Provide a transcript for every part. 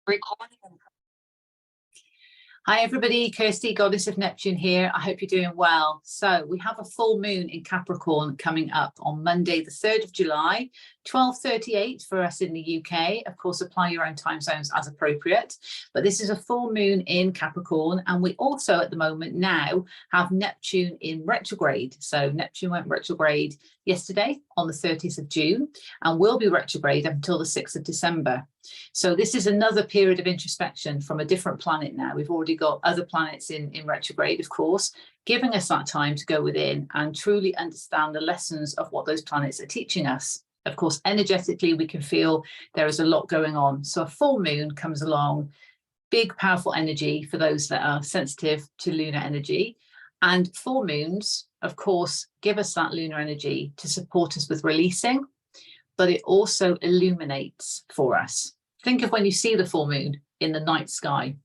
Recording. Hi everybody, Kirsty, Goddess of Neptune here. I hope you're doing well. So we have a full moon in Capricorn coming up on Monday, the 3rd of July, 12:38 for us in the UK. Of course, apply your own time zones as appropriate. But this is a full moon in Capricorn. And we also at the moment now have Neptune in retrograde. So Neptune went retrograde yesterday on the 30th of June and will be retrograde until the 6th of December. So this is another period of introspection from a different planet now. We've already got other planets in retrograde, of course, giving us that time to go within and truly understand the lessons of what those planets are teaching us. Of course, energetically, we can feel there is a lot going on. So a full moon comes along, big, powerful energy for those that are sensitive to lunar energy. And full moons, of course, give us that lunar energy to support us with releasing, but it also illuminates for us. Think of when you see the full moon in the night sky.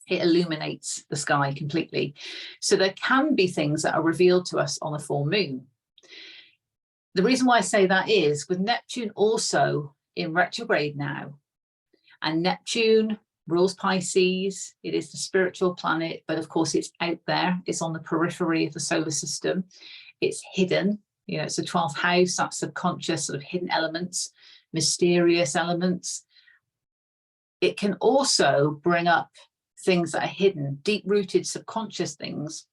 It illuminates the sky completely. So there can be things that are revealed to us on a full moon. The reason why I say that is with Neptune also in retrograde now, and Neptune rules Pisces. It is the spiritual planet, but of course it's out there. It's on the periphery of the solar system. It's hidden. You know, it's the 12th house, that subconscious sort of hidden elements, mysterious elements. It can also bring up things that are hidden, deep-rooted subconscious things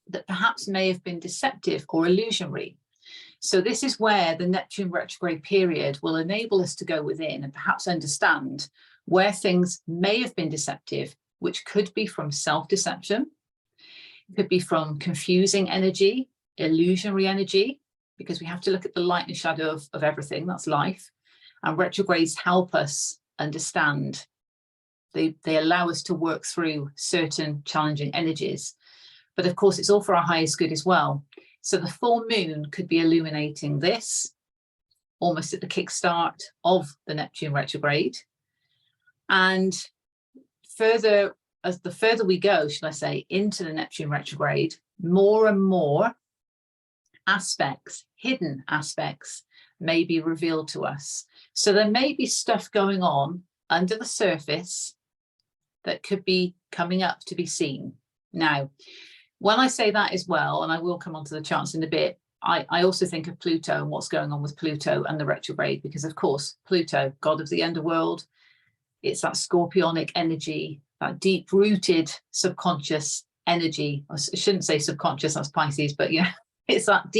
that perhaps may have been deceptive or illusionary. So this is where the Neptune retrograde period will enable us to go within and perhaps understand where things may have been deceptive, which could be from self-deception, it could be from confusing energy, illusionary energy, because we have to look at the light and shadow of everything, that's life. And retrogrades help us understand. They allow us to work through certain challenging energies. But of course, it's all for our highest good as well. So the full moon could be illuminating this, almost at the kickstart of the Neptune retrograde. And further, as the further we go, should I say, into the Neptune retrograde, more and more aspects, hidden aspects, may be revealed to us. So there may be stuff going on under the surface that could be coming up to be seen. Now, when I say that as well, and I will come onto the charts in a bit, I also think of Pluto and what's going on with Pluto and the retrograde, because of course, Pluto, god of the underworld, it's that scorpionic energy, that deep-rooted subconscious energy. I shouldn't say subconscious, that's Pisces, but yeah, it's that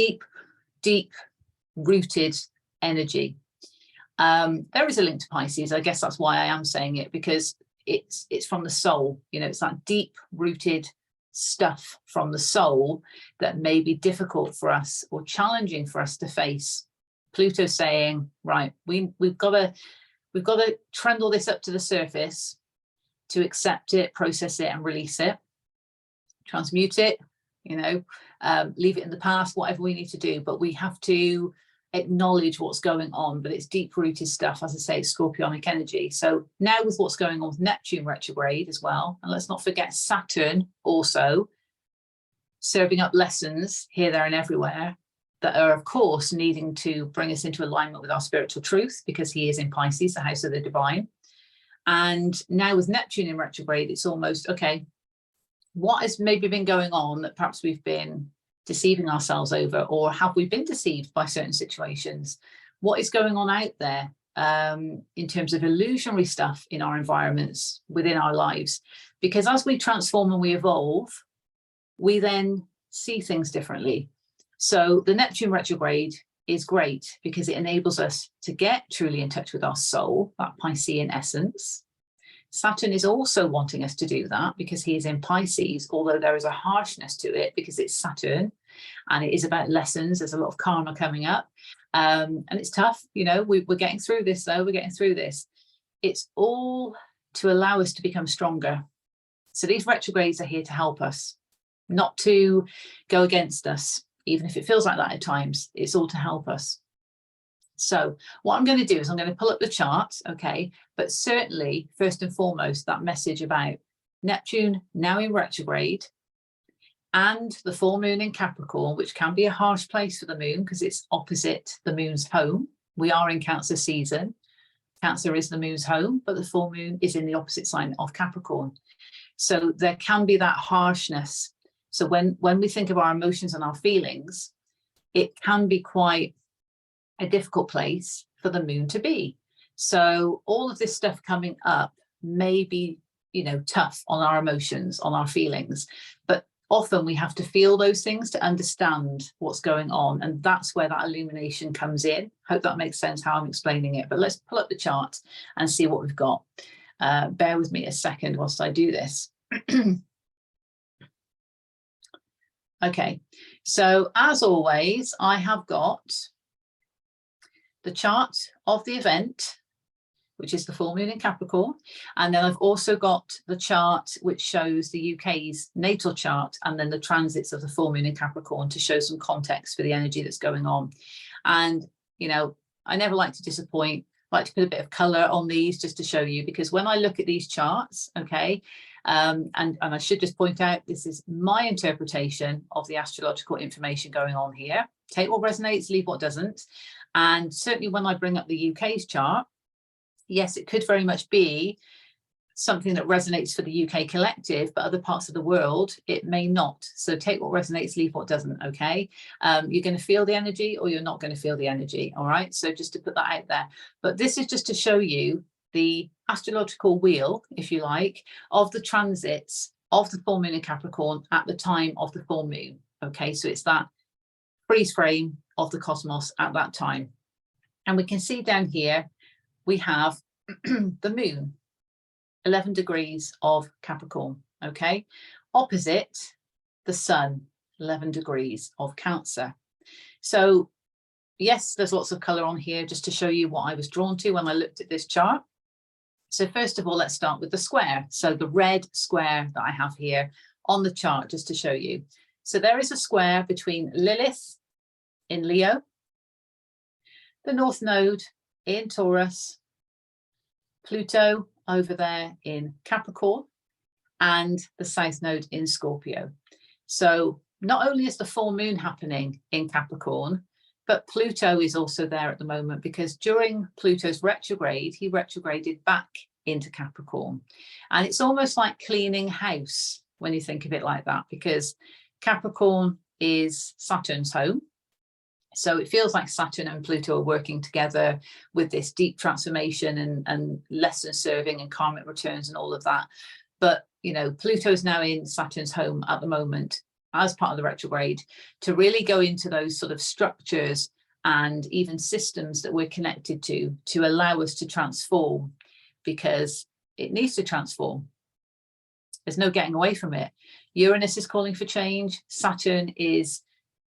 deep-rooted energy. There is a link to Pisces. I guess that's why I am saying it, because it's from the soul. You know, it's that deep-rooted stuff from the soul that may be difficult for us or challenging for us to face. Pluto saying, right, we've got to trundle this up to the surface to accept it, process it, and release it, transmute it, you know, leave it in the past, whatever we need to do. But we have to acknowledge what's going on. But it's deep-rooted stuff, as I say, scorpionic energy. So now with what's going on with Neptune retrograde as well, and let's not forget Saturn also serving up lessons here, there, and everywhere that are, of course, needing to bring us into alignment with our spiritual truth, because he is in Pisces, the house of the divine. And now with Neptune in retrograde, it's almost, okay, what has maybe been going on that perhaps we've been deceiving ourselves over, or have we been deceived by certain situations? What is going on out there in terms of illusionary stuff in our environments, within our lives? Because as we transform and we evolve, we then see things differently. So the Neptune retrograde is great because it enables us to get truly in touch with our soul, that Piscean essence. Saturn is also wanting us to do that because he is in Pisces, although there is a harshness to it because it's Saturn and it is about lessons. There's a lot of karma coming up and it's tough. You know, we're getting through this though. We're getting through this. It's all to allow us to become stronger. So these retrogrades are here to help us, not to go against us, even if it feels like that at times. It's all to help us. So what I'm going to do is I'm going to pull up the chart, okay, but certainly first and foremost that message about Neptune now in retrograde and the full moon in Capricorn, which can be a harsh place for the moon because it's opposite the moon's home. We are in Cancer season. Cancer is the moon's home, but the full moon is in the opposite sign of Capricorn. So there can be that harshness. So when we think of our emotions and our feelings, it can be quite a difficult place for the moon to be. So all of this stuff coming up may be, you know, tough on our emotions, on our feelings, but often we have to feel those things to understand what's going on. And that's where that illumination comes in. Hope that makes sense how I'm explaining it. But let's pull up the chart and see what we've got. Bear with me a second whilst I do this. Okay, so as always, I have got the chart of the event, which is the full moon in Capricorn. And then I've also got the chart which shows the UK's natal chart and then the transits of the full moon in Capricorn to show some context for the energy that's going on. And, you know, I never like to disappoint, I like to put a bit of colour on these just to show you, because when I look at these charts, okay, and I should just point out, this is my interpretation of the astrological information going on here. Take what resonates, leave what doesn't. And certainly when I bring up the UK's chart, yes, it could very much be something that resonates for the UK collective, but other parts of the world, it may not. So take what resonates, leave what doesn't, okay? You're going to feel the energy or you're not going to feel the energy, all right? So just to put that out there. But this is just to show you the astrological wheel, if you like, of the transits of the full moon in Capricorn at the time of the full moon, okay? So it's that freeze frame of the cosmos at that time. And we can see down here, we have the moon, 11 degrees of Capricorn, okay? Opposite the sun, 11 degrees of Cancer. So yes, there's lots of color on here just to show you what I was drawn to when I looked at this chart. So first of all, let's start with the square. So the red square that I have here on the chart, just to show you. So there is a square between Lilith in Leo, the North Node in Taurus, Pluto over there in Capricorn, and the South Node in Scorpio. So not only is the full moon happening in Capricorn, but Pluto is also there at the moment, because during Pluto's retrograde, he retrograded back into Capricorn. And it's almost like cleaning house when you think of it like that, because Capricorn is Saturn's home. So it feels like Saturn and Pluto are working together with this deep transformation and lesson serving and karmic returns and all of that. But, you know, Pluto's now in Saturn's home at the moment as part of the retrograde to really go into those sort of structures and even systems that we're connected to allow us to transform, because it needs to transform. There's no getting away from it. Uranus is calling for change. Saturn is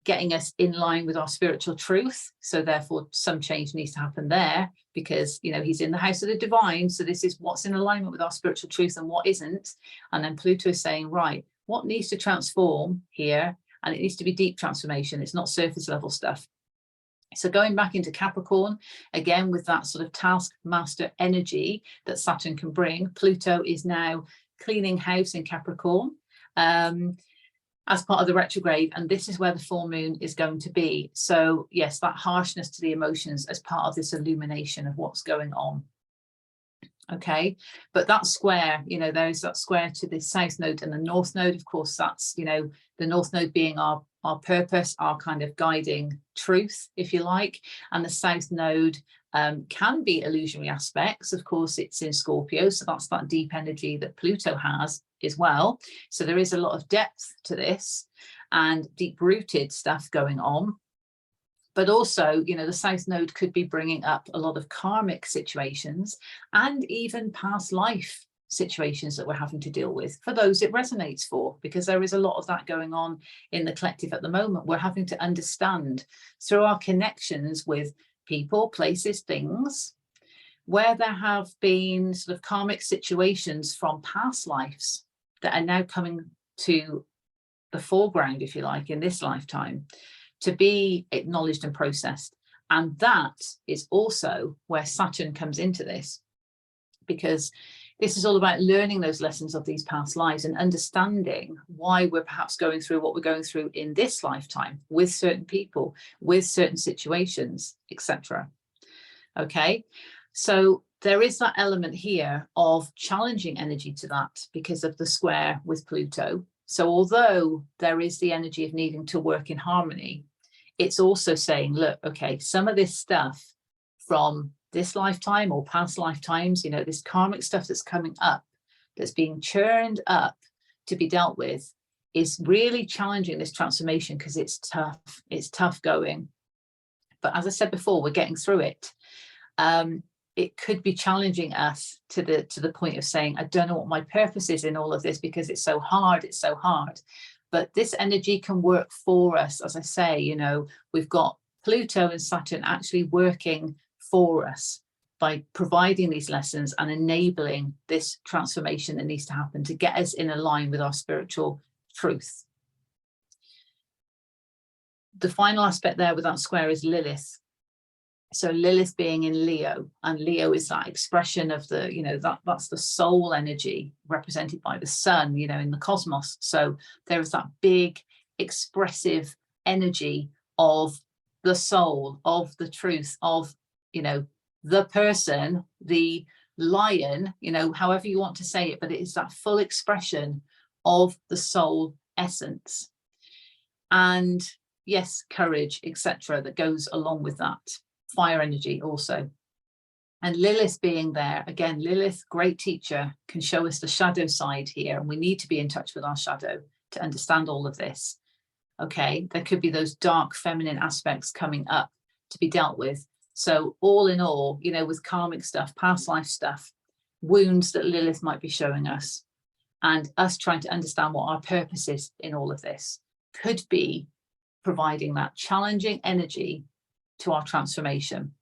getting us in line with our spiritual truth. So therefore some change needs to happen there, because, you know, he's in the house of the divine. So this is what's in alignment with our spiritual truth and what isn't. And then Pluto is saying, right, what needs to transform here? And it needs to be deep transformation. It's not surface level stuff. So going back into Capricorn, again, with that sort of taskmaster energy that Saturn can bring, Pluto is now cleaning house in Capricorn as part of the retrograde. And this is where the full moon is going to be. So yes, that harshness to the emotions as part of this illumination of what's going on. Okay, but that square, you know, there's that square to the South Node and the North Node. Of course, that's, you know, the North Node being our purpose, our kind of guiding truth, if you like. And the South Node can be illusionary aspects. Of course, it's in Scorpio, so that's that deep energy that Pluto has as well. So there is a lot of depth to this and deep-rooted stuff going on. But also, you know, the South Node could be bringing up a lot of karmic situations and even past life situations that we're having to deal with for those it resonates for, because there is a lot of that going on in the collective at the moment. We're having to understand through our connections with people, places, things, where there have been sort of karmic situations from past lives that are now coming to the foreground, if you like, in this lifetime, to be acknowledged and processed. And that is also where Saturn comes into this, because this is all about learning those lessons of these past lives and understanding why we're perhaps going through what we're going through in this lifetime with certain people, with certain situations, etc. Okay, So there is that element here of challenging energy to that because of the square with Pluto. So although there is the energy of needing to work in harmony, it's also saying, look, okay, some of this stuff from this lifetime or past lifetimes, you know, this karmic stuff that's coming up, that's being churned up to be dealt with, is really challenging this transformation because it's tough going. But as I said before, we're getting through it. It could be challenging us to the point of saying, I don't know what my purpose is in all of this because it's so hard, it's so hard. But this energy can work for us. As I say, you know, we've got Pluto and Saturn actually working for us by providing these lessons and enabling this transformation that needs to happen to get us in a line with our spiritual truth. The final aspect there with that square is Lilith. So Lilith being in Leo, and Leo is that expression of the, you know, that's the soul energy represented by the sun, you know, in the cosmos. So there is that big expressive energy of the soul, of the truth, of, you know, the person, the lion, you know, however you want to say it, but it is that full expression of the soul essence. And yes, courage, etc., that goes along with that. Fire energy also. And Lilith being there, again, Lilith, great teacher, can show us the shadow side here, and we need to be in touch with our shadow to understand all of this. Okay, there could be those dark feminine aspects coming up to be dealt with. So all in all, you know, with karmic stuff, past life stuff, wounds that Lilith might be showing us, and us trying to understand what our purpose is in all of this, could be providing that challenging energy to our transformation.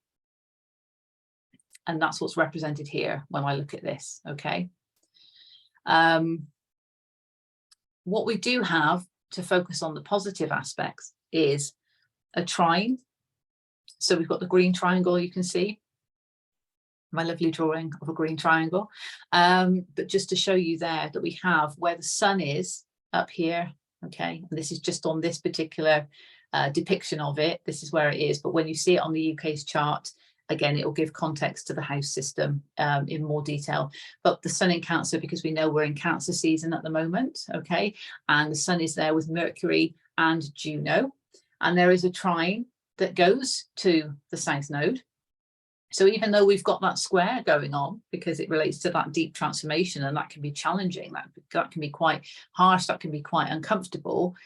And that's what's represented here when I look at this, okay? What we do have to focus on the positive aspects is a trine. So we've got the green triangle, you can see my lovely drawing of a green triangle. But just to show you there that we have where the sun is up here, okay? And this is just on this particular depiction of it. This is where it is. But when you see it on the UK's chart, again, it will give context to the house system in more detail. But the sun in Cancer, because we know we're in Cancer season at the moment, okay? And the sun is there with Mercury and Juno. And there is a trine that goes to the South Node. So even though we've got that square going on, because it relates to that deep transformation, and that can be challenging, that can be quite harsh, that can be quite uncomfortable,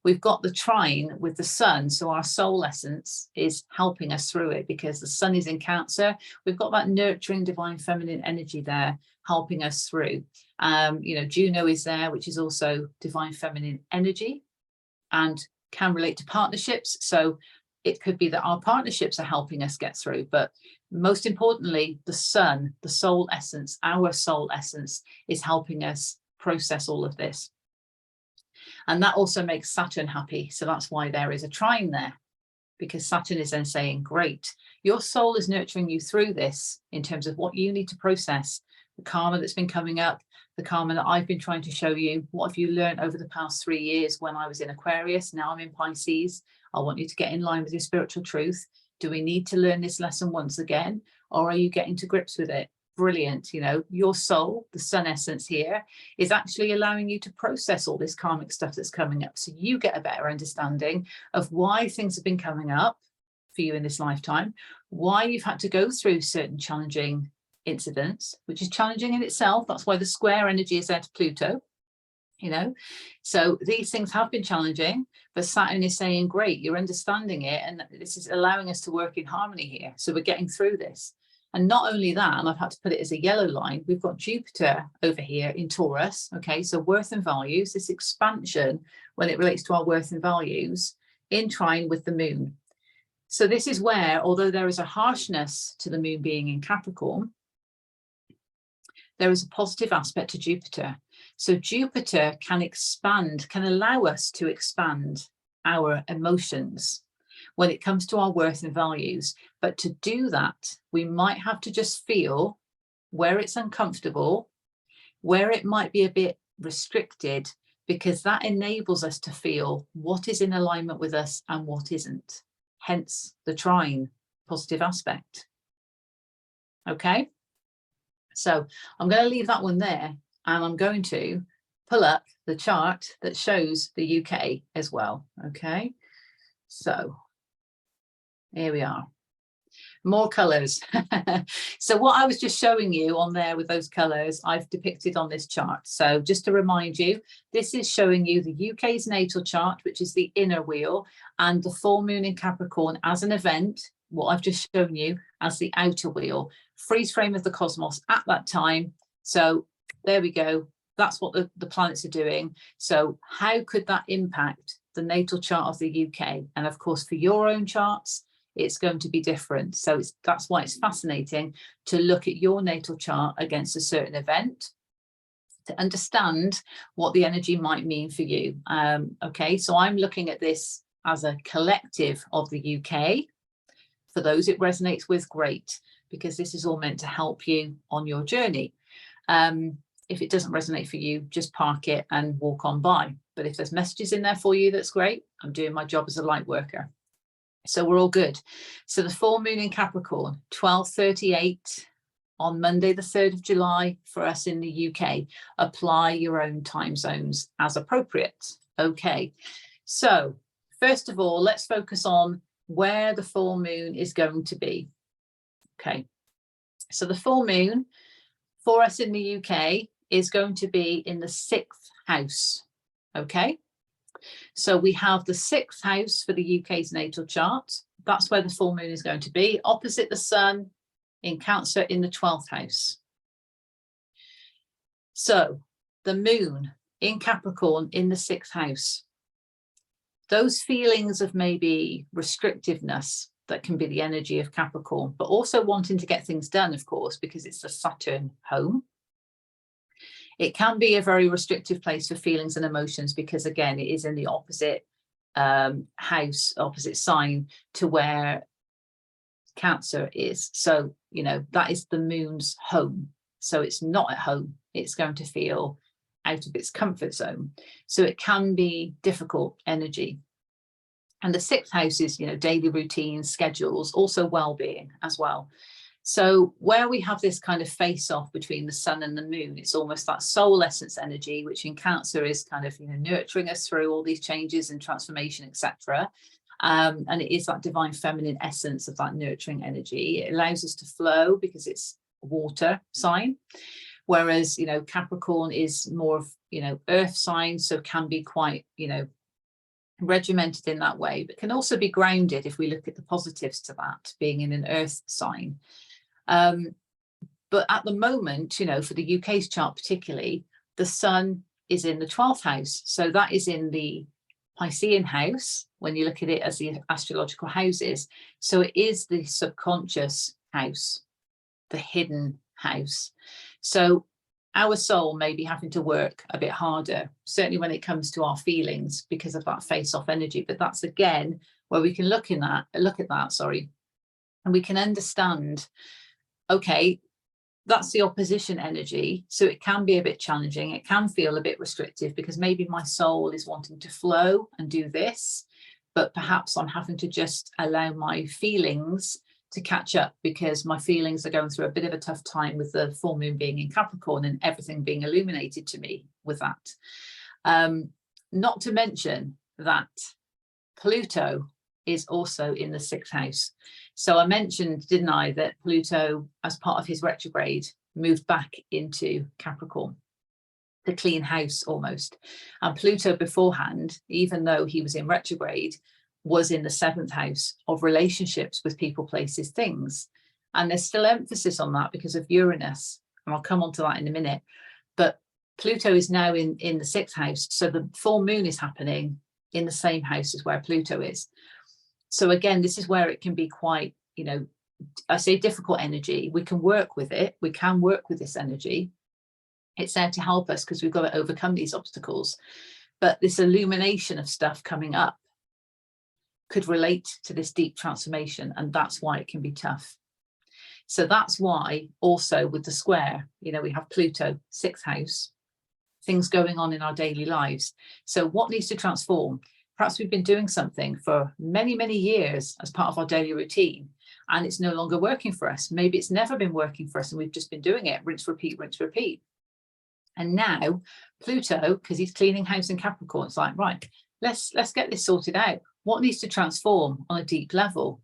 we've got the trine with the sun. So our soul essence is helping us through it because the sun is in Cancer. We've got that nurturing divine feminine energy there helping us through. You know, Juno is there, which is also divine feminine energy and can relate to partnerships. So it could be that our partnerships are helping us get through, but most importantly, the sun, the soul essence, our soul essence is helping us process all of this. And that also makes Saturn happy. So that's why there is a trine there, because Saturn is then saying, great, your soul is nurturing you through this in terms of what you need to process, the karma that's been coming up, the karma that I've been trying to show you. What have you learned over the past 3 years when I was in Aquarius? Now I'm in Pisces. I want you to get in line with your spiritual truth. Do we need to learn this lesson once again? Or are you getting to grips with it? Brilliant. You know, your soul, the sun essence here, is actually allowing you to process all this karmic stuff that's coming up. So you get a better understanding of why things have been coming up for you in this lifetime, why you've had to go through certain challenging incidents, which is challenging in itself. That's why the square energy is there to Pluto, you know. So these things have been challenging, but Saturn is saying, great, you're understanding it, and this is allowing us to work in harmony here. So we're getting through this. And not only that, and I've had to put it as a yellow line, we've got Jupiter over here in Taurus, okay, so worth and values, this expansion when it relates to our worth and values in trine with the moon. So this is where, although there is a harshness to the moon being in Capricorn, there is a positive aspect to Jupiter. So Jupiter can expand, can allow us to expand our emotions when it comes to our worth and values. But to do that, we might have to just feel where it's uncomfortable, where it might be a bit restricted, because that enables us to feel what is in alignment with us and what isn't. Hence the trine, positive aspect. Okay, so I'm going to leave that one there, and I'm going to pull up the chart that shows the UK as well. Okay, so here we are. More colours. So what I was just showing you on there with those colours, I've depicted on this chart. So just to remind you, this is showing you the UK's natal chart, which is the inner wheel, and the full moon in Capricorn as an event, what I've just shown you as the outer wheel, freeze frame of the cosmos at that time. So there we go. That's what the planets are doing. So how could that impact the natal chart of the UK? And of course, for your own charts, it's going to be different. So that's why it's fascinating to look at your natal chart against a certain event to understand what the energy might mean for you. Okay, so I'm looking at this as a collective of the UK. For those it resonates with, great, because this is all meant to help you on your journey. If it doesn't resonate for you, just park it and walk on by. But if there's messages in there for you, that's great. I'm doing my job as a light worker. So we're all good. So the full moon in Capricorn, 12:38 on Monday, the 3rd of July for us in the UK. Apply your own time zones as appropriate. Okay, so first of all, let's focus on where the full moon is going to be. Okay, so the full moon for us in the UK is going to be in the 6th house. Okay. So we have the 6th house for the UK's natal chart. That's where the full moon is going to be, opposite the sun in Cancer in the 12th house. So the moon in Capricorn in the 6th house, those feelings of maybe restrictiveness, that can be the energy of Capricorn, but also wanting to get things done, of course, because it's the Saturn home. It can be a very restrictive place for feelings and emotions because, again, it is in the opposite house, opposite sign to where Cancer is. So, you know, that is the moon's home. So it's not at home. It's going to feel out of its comfort zone. So it can be difficult energy. And the 6th house is, you know, daily routines, schedules, also well-being as well. So where we have this kind of face-off between the sun and the moon, it's almost that soul essence energy, which in Cancer is kind of, you know, nurturing us through all these changes and transformation, etc. And it is that divine feminine essence of that nurturing energy. It allows us to flow because it's a water sign. Whereas, you know, Capricorn is more of, you know, earth sign, so can be quite, you know, regimented in that way, but can also be grounded if we look at the positives to that, being in an earth sign. But at the moment, you know, for the UK's chart particularly, the sun is in the 12th house. So that is in the Piscean house, when you look at it as the astrological houses. So it is the subconscious house, the hidden house. So our soul may be having to work a bit harder, certainly when it comes to our feelings because of that face-off energy. But that's, again, where we can look at that, and we can understand, okay, that's the opposition energy. So it can be a bit challenging. It can feel a bit restrictive because maybe my soul is wanting to flow and do this, but perhaps I'm having to just allow my feelings to catch up because my feelings are going through a bit of a tough time with the full moon being in Capricorn and everything being illuminated to me with that. Not to mention that Pluto is also in the 6th house. So I mentioned, didn't I, that Pluto, as part of his retrograde, moved back into Capricorn, the clean house almost. And Pluto beforehand, even though he was in retrograde, was in the 7th house of relationships with people, places, things. And there's still emphasis on that because of Uranus. And I'll come on to that in a minute. But Pluto is now in the 6th house. So the full moon is happening in the same house as where Pluto is. So again, this is where it can be quite, you know, I say difficult energy. We can work with it. We can work with this energy. It's there to help us because we've got to overcome these obstacles. But this illumination of stuff coming up could relate to this deep transformation, and that's why it can be tough. So that's why also with the square, you know, we have Pluto, 6th house, things going on in our daily lives. So what needs to transform? Perhaps we've been doing something for many, many years as part of our daily routine, and it's no longer working for us. Maybe it's never been working for us and we've just been doing it, rinse, repeat, rinse, repeat. And now Pluto, because he's cleaning house in Capricorn, it's like, right, let's get this sorted out. What needs to transform on a deep level?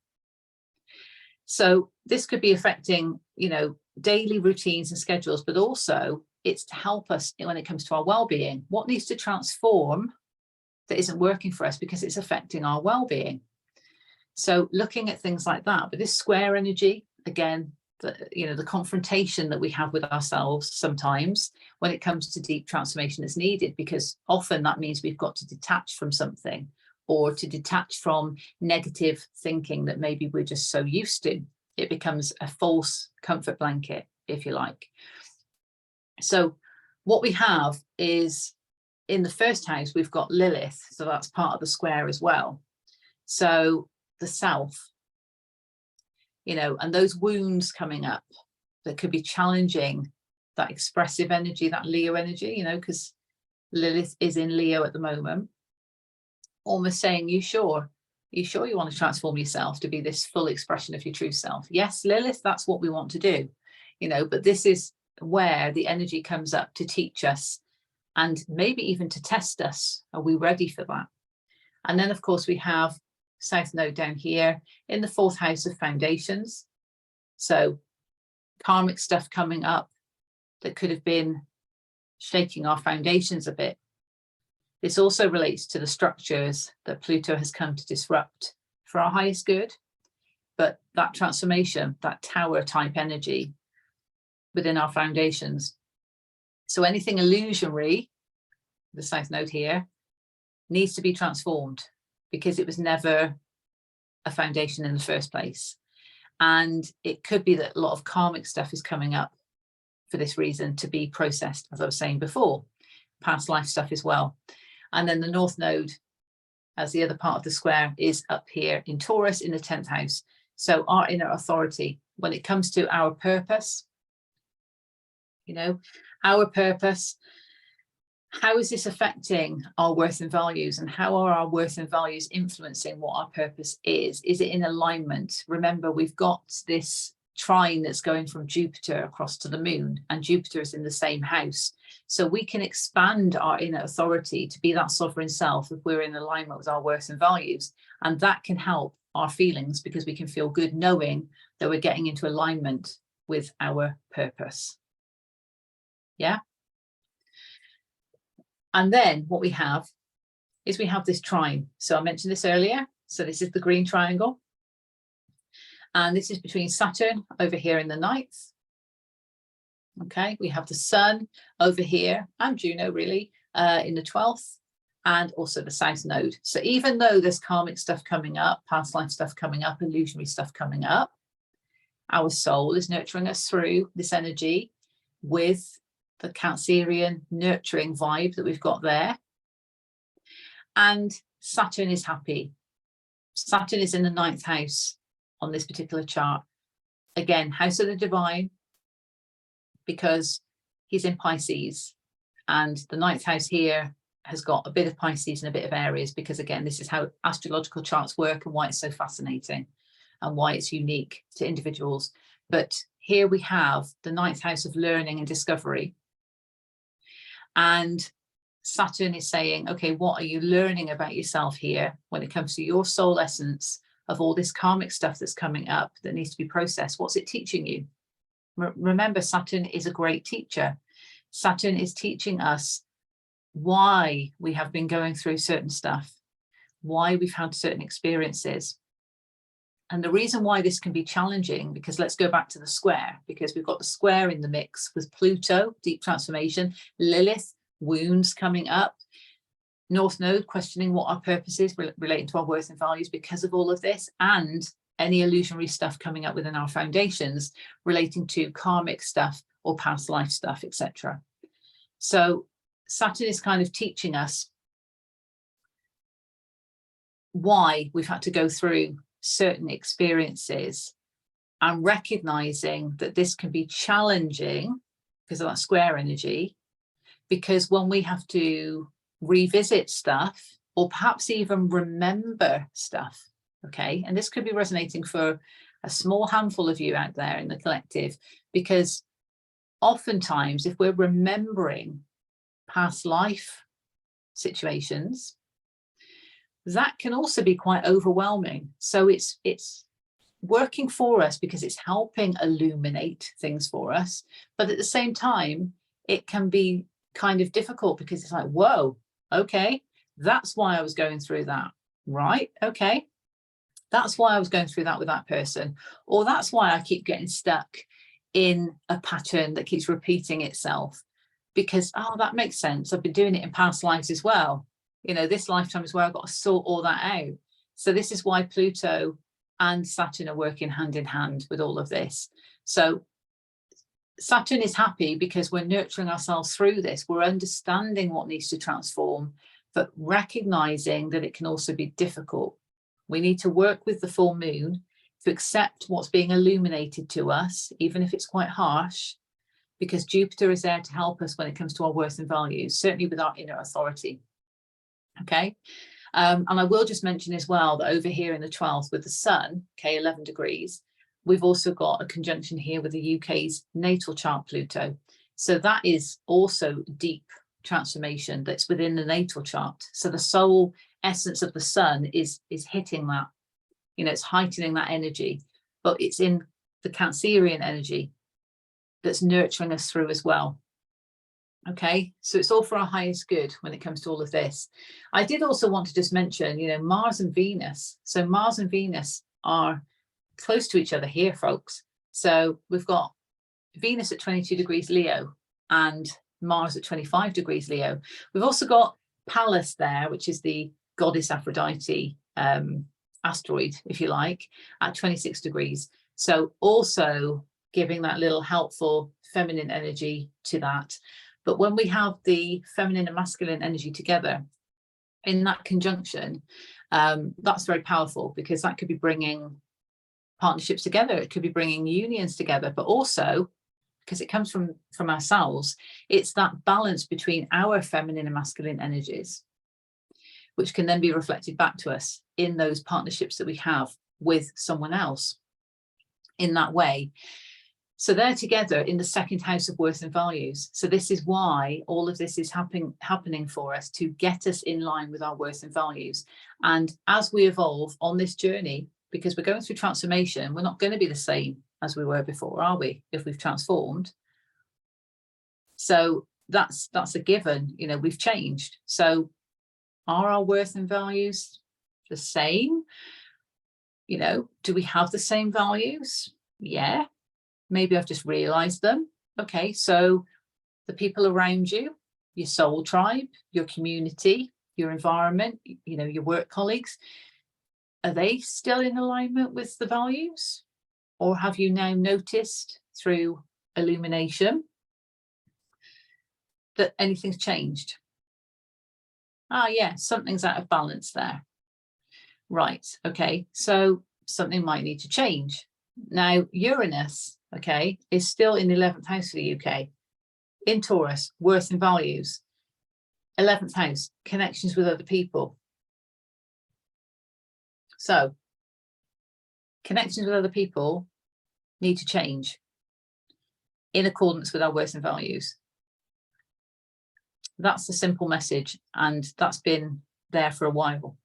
So this could be affecting, you know, daily routines and schedules, but also it's to help us when it comes to our well-being. What needs to transform that isn't working for us because it's affecting our well-being? So looking at things like that, but this square energy, again, the confrontation that we have with ourselves sometimes when it comes to deep transformation is needed, because often that means we've got to detach from something, or to detach from negative thinking that maybe we're just so used to. It becomes a false comfort blanket, if you like. So what we have is, in the first house, we've got Lilith. So that's part of the square as well. So the self, you know, and those wounds coming up that could be challenging that expressive energy, that Leo energy, you know, because Lilith is in Leo at the moment, almost saying, you sure you want to transform yourself to be this full expression of your true self? Yes, Lilith, that's what we want to do, you know, but this is where the energy comes up to teach us and maybe even to test us. Are we ready for that? And then, of course, we have South Node down here in the 4th house of foundations. So karmic stuff coming up that could have been shaking our foundations a bit. This also relates to the structures that Pluto has come to disrupt for our highest good. But that transformation, that tower type energy within our foundations. So anything illusionary, the South Node here, needs to be transformed because it was never a foundation in the first place. And it could be that a lot of karmic stuff is coming up for this reason to be processed, as I was saying before, past life stuff as well. And then the North Node, as the other part of the square, is up here in Taurus in the 10th house. So our inner authority, when it comes to our purpose, you know, our purpose, how is this affecting our worth and values, and how are our worth and values influencing what our purpose is? Is it in alignment? Remember, we've got this trine that's going from Jupiter across to the moon, and Jupiter is in the same house. So we can expand our inner authority to be that sovereign self if we're in alignment with our worth and values. And that can help our feelings because we can feel good knowing that we're getting into alignment with our purpose. Yeah. And then what we have is we have this trine. So I mentioned this earlier. So this is the green triangle. And this is between Saturn over here in the 9th. Okay, we have the Sun over here, and Juno really in the 12th, and also the South Node. So even though there's karmic stuff coming up, past life stuff coming up, illusionary stuff coming up, our soul is nurturing us through this energy with the Cancerian nurturing vibe that we've got there. And Saturn is happy. Saturn is in the 9th house on this particular chart. Again, house of the divine, because he's in Pisces. And the 9th house here has got a bit of Pisces and a bit of Aries, because again, this is how astrological charts work and why it's so fascinating and why it's unique to individuals. But here we have the 9th house of learning and discovery. And Saturn is saying, okay, what are you learning about yourself here when it comes to your soul essence of all this karmic stuff that's coming up that needs to be processed? What's it teaching you? Remember, Saturn is a great teacher. Saturn is teaching us why we have been going through certain stuff, why we've had certain experiences. And the reason why this can be challenging, because let's go back to the square, because we've got the square in the mix with Pluto, deep transformation, Lilith, wounds coming up, North Node questioning what our purpose is relating to our worth and values because of all of this, and any illusionary stuff coming up within our foundations relating to karmic stuff or past life stuff, etc. So Saturn is kind of teaching us why we've had to go through certain experiences and recognizing that this can be challenging because of that square energy, because when we have to revisit stuff or perhaps even remember stuff, okay, and this could be resonating for a small handful of you out there in the collective, because oftentimes if we're remembering past life situations, that can also be quite overwhelming. So it's working for us because it's helping illuminate things for us. But at the same time, it can be kind of difficult because it's like, whoa, okay, that's why I was going through that. Right. Okay. That's why I was going through that with that person. Or that's why I keep getting stuck in a pattern that keeps repeating itself. Because, oh, that makes sense. I've been doing it in past lives as well. You know, this lifetime is where I've got to sort all that out. So this is why Pluto and Saturn are working hand in hand with all of this. So Saturn is happy because we're nurturing ourselves through this. We're understanding what needs to transform, but recognizing that it can also be difficult. We need to work with the full moon to accept what's being illuminated to us, even if it's quite harsh, because Jupiter is there to help us when it comes to our worth and values, certainly with our inner authority. Okay. And I will just mention as well that over here in the 12th with the sun, okay, 11 degrees, we've also got a conjunction here with the UK's natal chart Pluto. So that is also deep transformation that's within the natal chart. So the soul essence of the sun is hitting that, you know, it's heightening that energy, but it's in the Cancerian energy that's nurturing us through as well. Okay, so it's all for our highest good when it comes to all of this. I did also want to just mention, you know, Mars and Venus. So Mars and Venus are close to each other here, folks. So we've got Venus at 22 degrees Leo and Mars at 25 degrees Leo. We've also got Pallas there, which is the goddess Aphrodite asteroid, if you like, at 26 degrees. So also giving that little helpful feminine energy to that. But when we have the feminine and masculine energy together in that conjunction, that's very powerful, because that could be bringing partnerships together. It could be bringing unions together, but also because it comes from ourselves, it's that balance between our feminine and masculine energies, which can then be reflected back to us in those partnerships that we have with someone else in that way. So they're together in the second house of worth and values. So this is why all of this is happening for us, to get us in line with our worth and values. And as we evolve on this journey, because we're going through transformation, we're not going to be the same as we were before, are we? If we've transformed. So that's a given, you know, we've changed. So are our worth and values the same? You know, do we have the same values? Yeah. Maybe I've just realized them. Okay, so the people around you, your soul tribe, your community, your environment, you know, your work colleagues, are they still in alignment with the values? Or have you now noticed through illumination that anything's changed? Ah, yeah, something's out of balance there. Right, okay, so something might need to change. Now, Uranus, okay, is still in the 11th house for the UK, in Taurus, worth and values. 11th house, connections with other people. So, connections with other people need to change in accordance with our worth and values. That's the simple message, and that's been there for a while.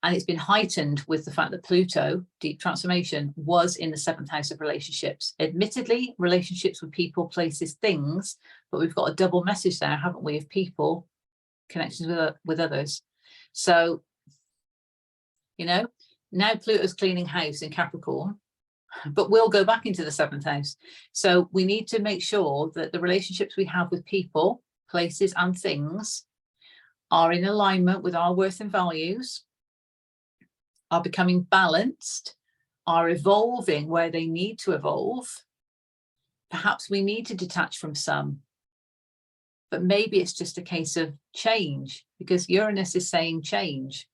And it's been heightened with the fact that Pluto, deep transformation, was in the 7th house of relationships. Admittedly, relationships with people, places, things, but we've got a double message there, haven't we, of people, connections with others. So, you know, now Pluto's cleaning house in Capricorn, but we'll go back into the 7th house. So we need to make sure that the relationships we have with people, places, and things are in alignment with our worth and values, are becoming balanced, are evolving where they need to evolve. Perhaps we need to detach from some, but maybe it's just a case of change, because Uranus is saying change.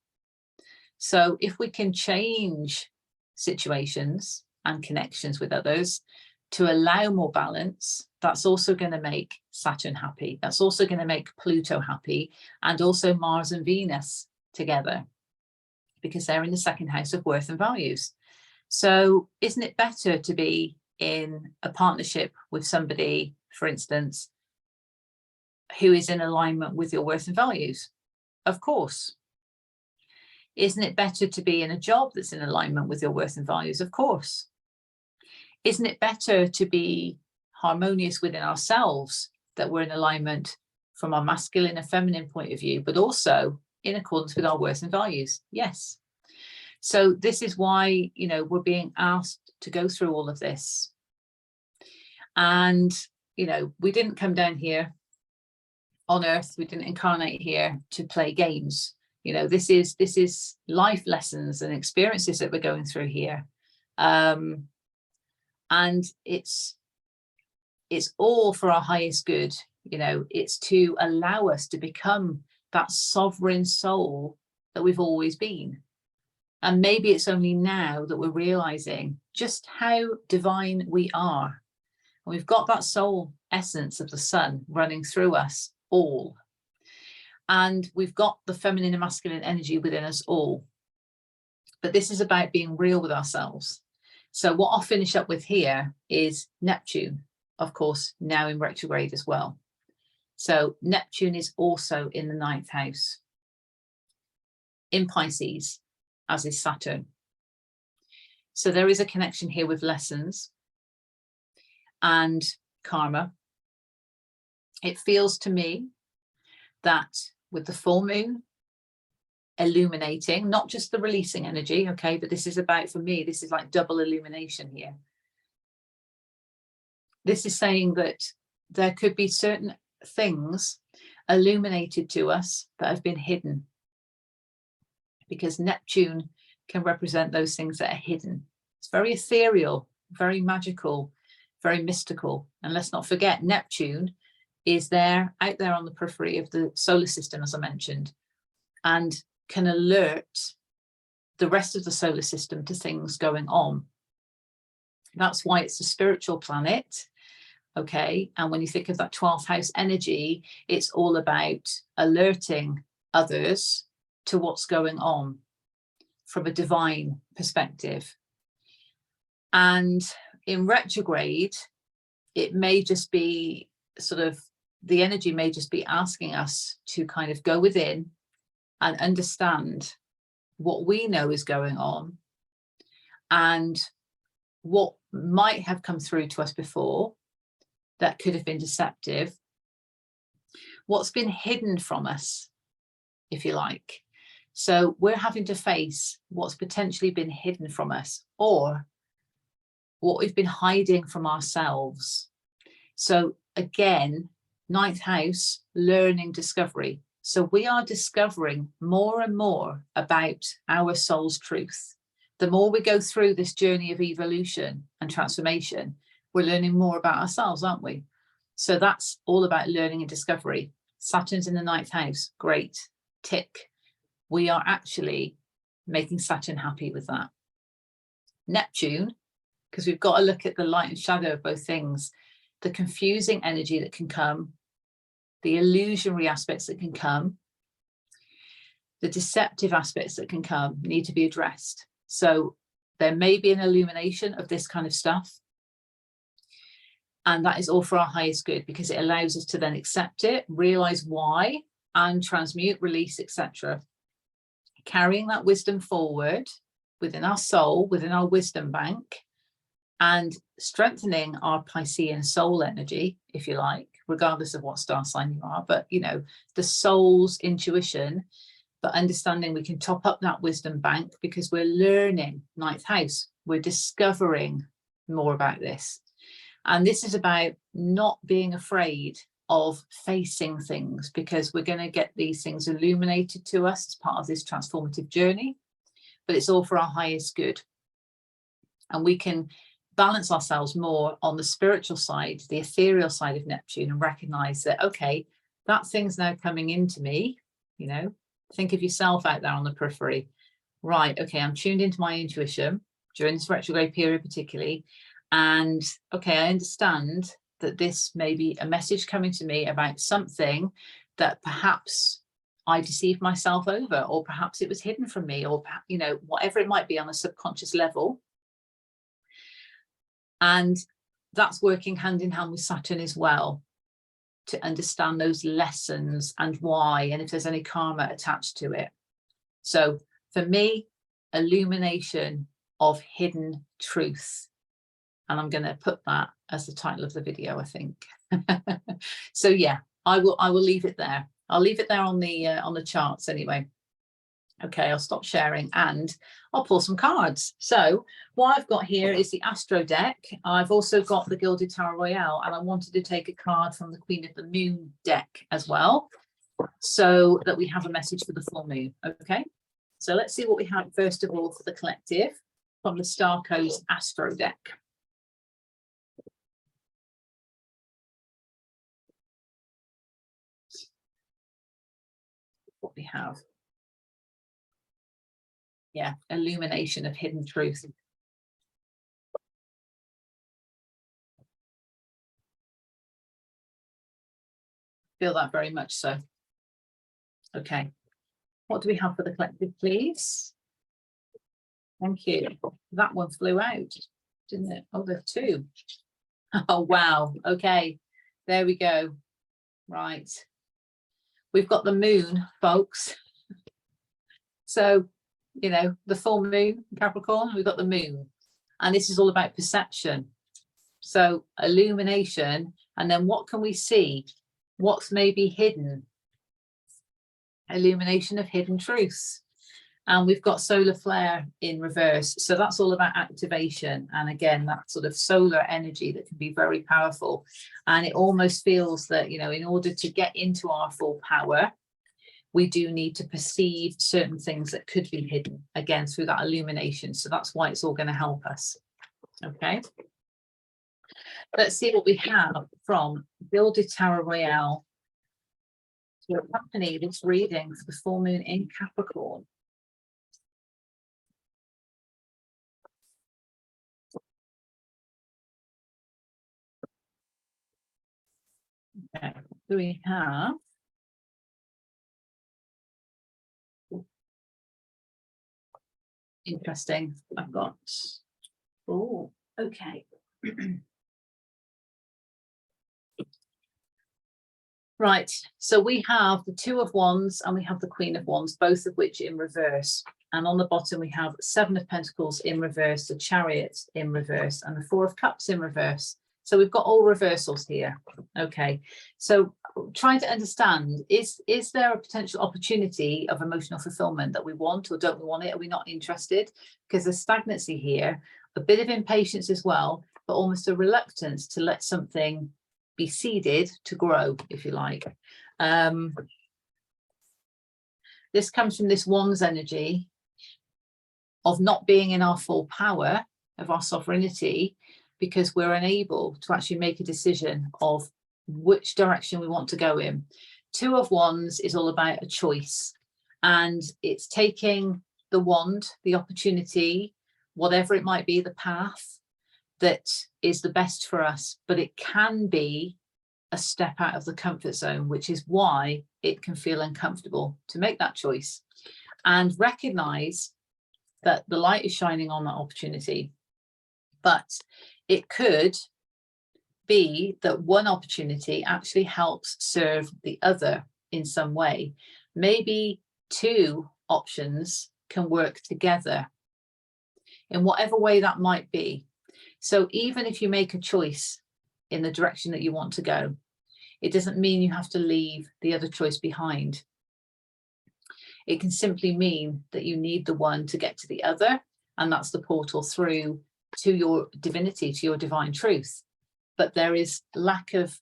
So if we can change situations and connections with others to allow more balance, that's also going to make Saturn happy. That's also going to make Pluto happy, and also Mars and Venus together, because they're in the 2nd house of worth and values. So isn't it better to be in a partnership with somebody, for instance, who is in alignment with your worth and values? Of course. Isn't it better to be in a job that's in alignment with your worth and values? Of course. Isn't it better to be harmonious within ourselves, that we're in alignment from our masculine and feminine point of view, but also in accordance with our worth and values? Yes. So this is why, you know, we're being asked to go through all of this. And, you know, we didn't come down here on earth, we didn't incarnate here to play games. You know, this is life lessons and experiences that we're going through here. And it's all for our highest good. You know, it's to allow us to become that sovereign soul that we've always been. And maybe it's only now that we're realizing just how divine we are. And we've got that soul essence of the sun running through us all. And we've got the feminine and masculine energy within us all. But this is about being real with ourselves. So what I'll finish up with here is Neptune, of course, now in retrograde as well. So Neptune is also in the 9th house, in Pisces, as is Saturn. So there is a connection here with lessons and karma. It feels to me that with the full moon illuminating, not just the releasing energy, okay, but this is about, for me, this is like double illumination here. This is saying that there could be certain things illuminated to us that have been hidden, because Neptune can represent those things that are hidden. It's very ethereal, very magical, very mystical. And let's not forget, Neptune is there, out there on the periphery of the solar system, as I mentioned, and can alert the rest of the solar system to things going on. That's why it's a spiritual planet, okay? And when you think of that 12th house energy, it's all about alerting others to what's going on from a divine perspective. And in retrograde, it may just be sort of, the energy may just be asking us to kind of go within and understand what we know is going on and what might have come through to us before that could have been deceptive, what's been hidden from us, if you like. So we're having to face what's potentially been hidden from us, or what we've been hiding from ourselves. So again, 9th house, learning, discovery. So we are discovering more and more about our soul's truth. The more we go through this journey of evolution and transformation, we're learning more about ourselves, aren't we? So that's all about learning and discovery. Saturn's in the 9th house, great, tick. We are actually making Saturn happy with that. Neptune, because we've got to look at the light and shadow of both things, the confusing energy that can come, the illusionary aspects that can come, the deceptive aspects that can come need to be addressed. So there may be an illumination of this kind of stuff. And that is all for our highest good, because it allows us to then accept it, realize why, and transmute, release, etc. Carrying that wisdom forward within our soul, within our wisdom bank, and strengthening our Piscean soul energy, if you like, regardless of what star sign you are, but you know, the soul's intuition, but understanding we can top up that wisdom bank because we're learning 9th house, we're discovering more about this. And this is about not being afraid of facing things, because we're going to get these things illuminated to us as part of this transformative journey, but it's all for our highest good. And we can balance ourselves more on the spiritual side, the ethereal side of Neptune, and recognize that, okay, that thing's now coming into me. You know, think of yourself out there on the periphery. Right, okay, I'm tuned into my intuition during this retrograde period particularly, and okay, I understand that this may be a message coming to me about something that perhaps I deceived myself over, or perhaps it was hidden from me, or, you know, whatever it might be on a subconscious level. And that's working hand in hand with Saturn as well, to understand those lessons and why, and if there's any karma attached to it. So for me, illumination of hidden truth. And I'm going to put that as the title of the video, I think. So yeah, I will leave it there. I'll leave it there on the charts anyway. Okay, I'll stop sharing and I'll pull some cards. So what I've got here is the Astro deck. I've also got the Gilded Tower Royale, and I wanted to take a card from the Queen of the Moon deck as well, so that we have a message for the full moon. Okay, so let's see what we have first of all for the collective from the Star Codes Astro deck. What we have. Yeah, illumination of hidden truth. Feel that very much so. Okay, what do we have for the collective, please? Thank you. That one flew out, didn't it? Oh, there's two. Oh, wow. Okay, there we go. Right. We've got the moon, folks. So, you know, the full moon, Capricorn, we've got the moon. And this is all about perception. So illumination, and then what can we see? What's maybe hidden? Illumination of hidden truths. And we've got solar flare in reverse. So that's all about activation. And again, that sort of solar energy that can be very powerful. And it almost feels that, you know, in order to get into our full power, we do need to perceive certain things that could be hidden, again, through that illumination. So that's why it's all going to help us. Okay. Let's see what we have from Gilded Tower Royale to accompany this reading for the full moon in Capricorn. Okay, so we have interesting. I've got, oh, okay. Right, so we have the Two of Wands and we have the Queen of Wands, both of which in reverse. And on the bottom we have Seven of Pentacles in reverse, the Chariot in reverse, and the Four of Cups in reverse. So we've got all reversals here. Okay, so trying to understand, is there a potential opportunity of emotional fulfillment that we want, or don't we want it? Are we not interested? Because there's stagnancy here, a bit of impatience as well, but almost a reluctance to let something be seeded to grow, if you like. This comes from this Wands energy of not being in our full power of our sovereignty, because we're unable to actually make a decision of which direction we want to go in. Two of Wands is all about a choice, and it's taking the wand, the opportunity, whatever it might be, the path that is the best for us, but it can be a step out of the comfort zone, which is why it can feel uncomfortable to make that choice, and recognize that the light is shining on that opportunity. But it could be that one opportunity actually helps serve the other in some way. Maybe two options can work together in whatever way that might be. So even if you make a choice in the direction that you want to go, it doesn't mean you have to leave the other choice behind. It can simply mean that you need the one to get to the other, and that's the portal through to your divinity, to your divine truth. But there is lack of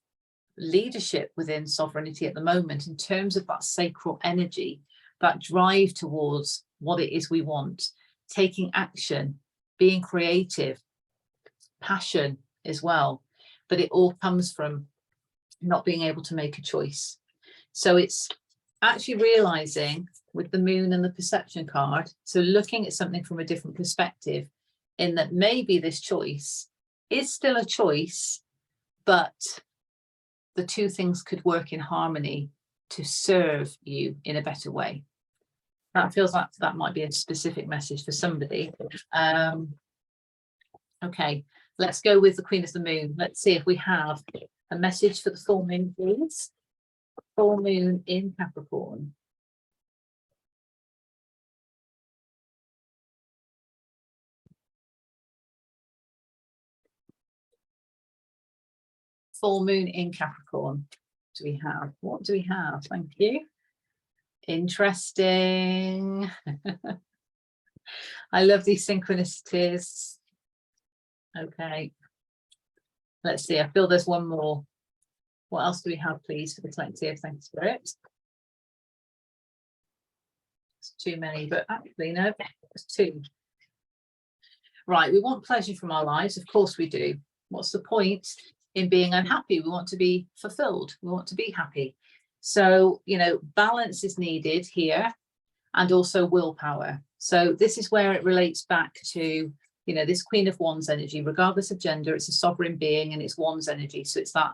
leadership within sovereignty at the moment in terms of that sacral energy, that drive towards what it is we want, taking action, being creative, passion as well. But it all comes from not being able to make a choice. So it's actually realizing with the moon and the perception card, so looking at something from a different perspective, in that maybe this choice is still a choice, but the two things could work in harmony to serve you in a better way. That feels like that might be a specific message for somebody. Okay, Let's go with the Queen of the Moon. Let's see if we have a message for the full moon, please. Full moon in Capricorn. Full moon in Capricorn. Do we have? What do we have? Thank you. Interesting. I love these synchronicities. Okay. Let's see. I feel there's one more. What else do we have, please, for the collective? Thanks, Spirit. It's too many, but actually, no, it's two. Right. We want pleasure from our lives. Of course we do. What's the point in being unhappy? We want to be fulfilled. We want to be happy. So, you know, balance is needed here, and also willpower. So this is where it relates back to, you know, this Queen of Wands energy, regardless of gender. It's a sovereign being and it's Wands energy. So it's that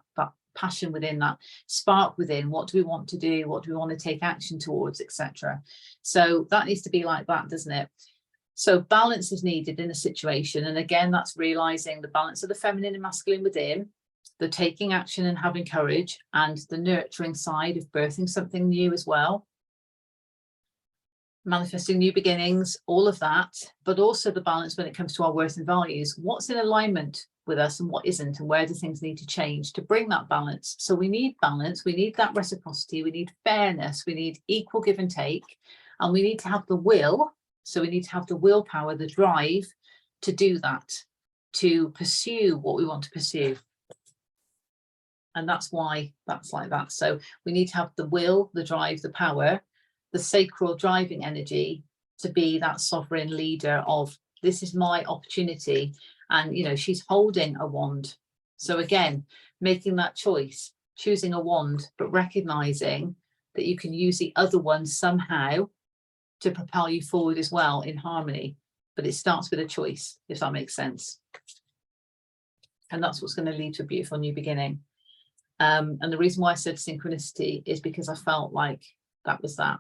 passion within, that spark within. What do we want to do? What do we want to take action towards, etc. So that needs to be like that, doesn't it? So balance is needed in a situation. And again, that's realizing the balance of the feminine and masculine within, the taking action and having courage, and the nurturing side of birthing something new as well. Manifesting new beginnings, all of that, but also the balance when it comes to our worth and values. What's in alignment with us and what isn't, and where do things need to change to bring that balance? So we need balance, we need that reciprocity, we need fairness, we need equal give and take, and we need to have the will. So we need to have the willpower, the drive to do that, to pursue what we want to pursue. And that's why that's like that. So we need to have the will, the drive, the power, the sacral driving energy to be that sovereign leader of, this is my opportunity. And, you know, she's holding a wand. So again, making that choice, choosing a wand, but recognizing that you can use the other one somehow to propel you forward as well in harmony. But it starts with a choice, if that makes sense. And that's what's going to lead to a beautiful new beginning. And the reason why I said synchronicity is because I felt like that was that.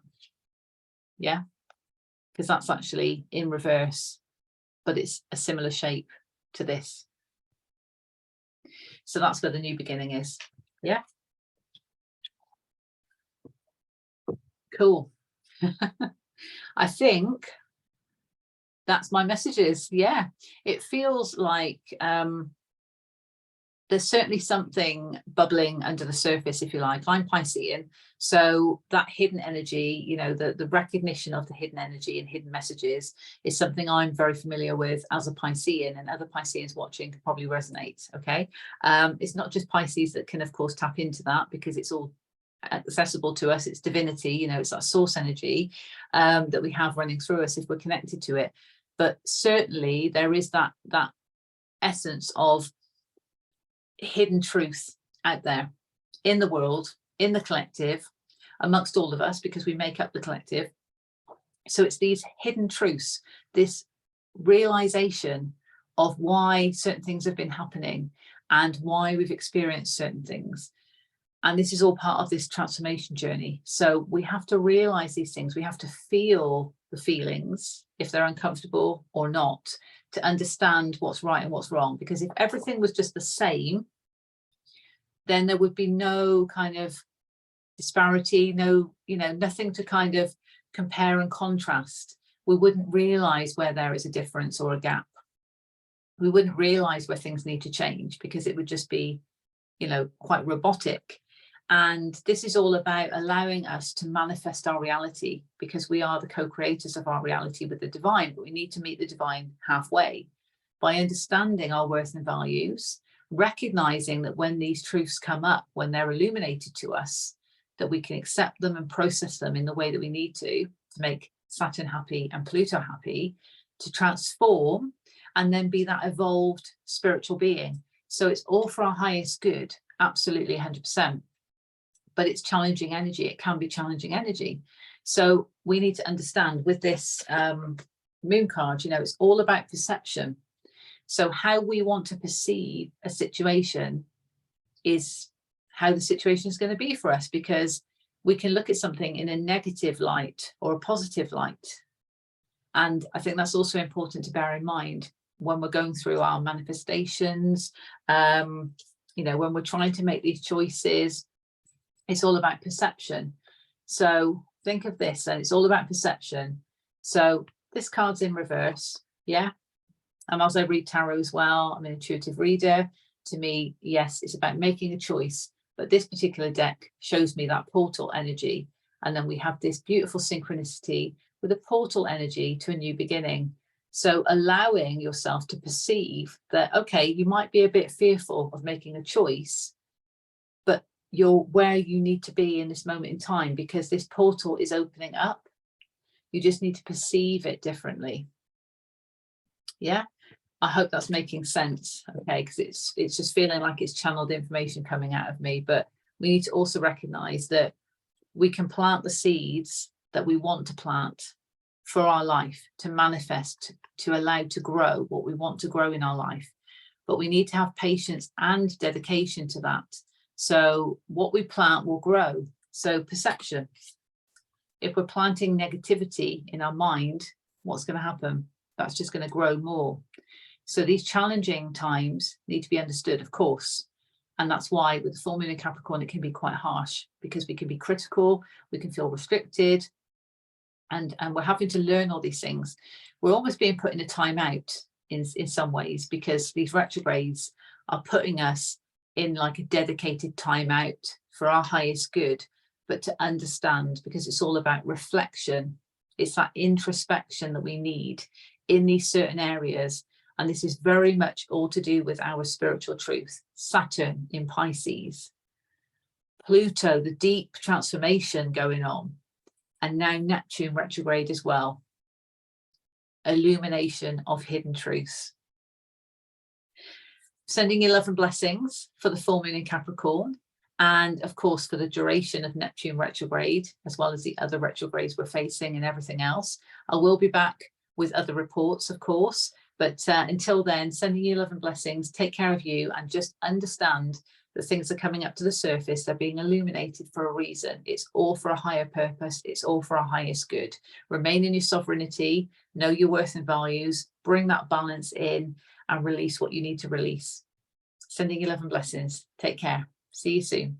Yeah, because that's actually in reverse, but it's a similar shape to this. So that's where the new beginning is. Yeah. Cool. I think that's my messages. Yeah, it feels like there's certainly something bubbling under the surface, if you like. I'm Piscean, so that hidden energy, you know, the recognition of the hidden energy and hidden messages is something I'm very familiar with as a Piscean, and other Pisceans watching can probably resonate. Okay, it's not just Pisces that can, of course, tap into that, because it's all accessible to us. It's divinity, you know, it's that source energy that we have running through us if we're connected to it. But certainly there is that essence of hidden truth out there in the world, in the collective, amongst all of us, because we make up the collective. So it's these hidden truths, this realization of why certain things have been happening and why we've experienced certain things. And this is all part of this transformation journey. So we have to realize these things. We have to feel the feelings, if they're uncomfortable or not, to understand what's right and what's wrong. Because if everything was just the same, then there would be no kind of disparity, no, you know, nothing to kind of compare and contrast. We wouldn't realize where there is a difference or a gap. We wouldn't realize where things need to change, because it would just be, you know, quite robotic. And this is all about allowing us to manifest our reality, because we are the co-creators of our reality with the divine, but we need to meet the divine halfway by understanding our worth and values, recognizing that when these truths come up, when they're illuminated to us, that we can accept them and process them in the way that we need to make Saturn happy and Pluto happy, to transform and then be that evolved spiritual being. So it's all for our highest good, absolutely 100%. But it's challenging energy. It can be challenging energy. So we need to understand with this moon card, you know, it's all about perception. So how we want to perceive a situation is how the situation is going to be for us, because we can look at something in a negative light or a positive light. And I think that's also important to bear in mind. when we're going through our manifestations, you know, when we're trying to make these choices, it's all about perception. So think of this, and it's all about perception. So this card's in reverse, yeah. And as I read tarot as well, I'm an intuitive reader. To me, yes, it's about making a choice. But this particular deck shows me that portal energy. And then we have this beautiful synchronicity with a portal energy to a new beginning. So allowing yourself to perceive that, okay, you might be a bit fearful of making a choice, but you're where you need to be in this moment in time, because this portal is opening up. You just need to perceive it differently. Yeah, I hope that's making sense. Okay, because it's just feeling like it's channeled information coming out of me. But we need to also recognize that we can plant the seeds that we want to plant for our life, to manifest, to allow to grow what we want to grow in our life. But we need to have patience and dedication to that. So what we plant will grow. So perception. If we're planting negativity in our mind, what's going to happen? That's just going to grow more. So these challenging times need to be understood, of course. And that's why with the full moon in Capricorn, it can be quite harsh, because we can be critical, we can feel restricted, and we're having to learn all these things. We're almost being put in a timeout in some ways, because these retrogrades are putting us in like a dedicated timeout for our highest good, but to understand, because it's all about reflection. It's that introspection that we need in these certain areas. And this is very much all to do with our spiritual truth. Saturn in Pisces, Pluto, the deep transformation going on, and now Neptune retrograde as well. Illumination of hidden truths. Sending you love and blessings for the full moon in Capricorn, and of course for the duration of Neptune retrograde, as well as the other retrogrades we're facing and everything else. I will be back with other reports, of course, but until then, sending you love and blessings. Take care of you, and just understand that things are coming up to the surface. They're being illuminated for a reason. It's all for a higher purpose. It's all for our highest good. Remain in your sovereignty, know your worth and values, bring that balance in, and release what you need to release. Sending you love and blessings. Take care. See you soon.